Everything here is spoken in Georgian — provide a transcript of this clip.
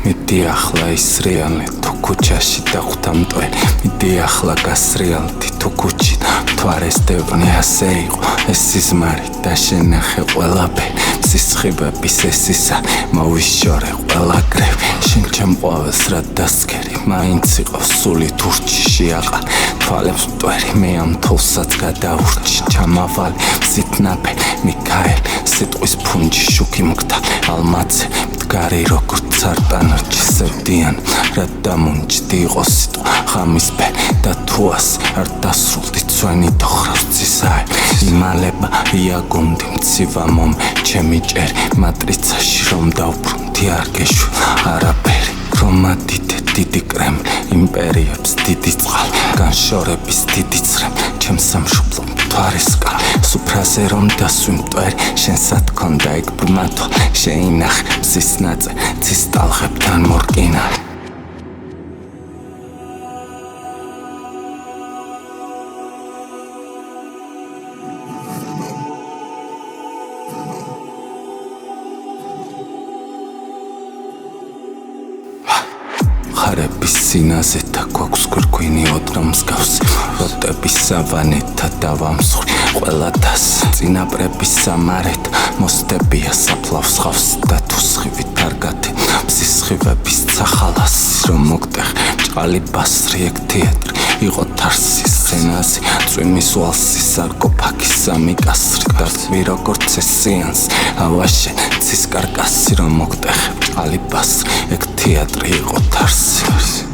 მიდი ახლა ისრიანი თუ ქუჩაში დახვდა მტვერი მიდი ახლა გასრიალდი თუ ქუჩი მთვარეს დევნე ასე იყო ეს სიზმარი დაშენახე ყველაფერი სისხიბების ესისა მოვიშორე ყველა გრევი შენ ჩემ ყვავილს რა დასკერი მაინც იყო სული თურჩი შეაყარ თვალებს მტვერი მე ამ თულსაც გადაურჩი ჩამავალი სიტნაფე მიქაელ სიტყვის ფუნჯი შუქი მგდა ალმაცე მდგარი როგორც სარტანარჩი სევდიან რა დამუნჯდი იყო სიტყვა ხამისფე და თუას არ დასრულდი ძვენი თოხრავცისაი იმალება იაგუნდი მცივა მომ ჩემი ჭერი მატრიცაში რომ დავბრუნდი არ გეშვი არაფერი ქრომატით დიდი კრემლი იმპერიებს დიდი წყალი განშორების დიდი წრემ ჩემს სამშობლო მთვარისკენ სუფრაზე რომ დასვი მტვერი შენსად ქონდა იქ ბრმათო შეინახე მზის ნაწე ცის ტალღებთან მორკინალი ხარების სინაზე და გვაქვს გვირგვინი ოდნავ მსგავსი როტების სავანეთა დავამსხვრი ყველა დასი წინაპრების სამარეთ მოსდებია საფლავს ხავსი და თუ სხივით არ გათი მზის სხივების ცახალასი რომ მოგტეხ ჭყალი ბასრი ეგ თეატრი იყო თარსი სცენაზე წვიმის ვალსი სარკოფაგი სამი კასრი და წვი როგორც სეანსი ავაშე ცის კარკასი რომ მოგტეხებ ჭყალი ბასრი ეგ თეატრი იყო თარსი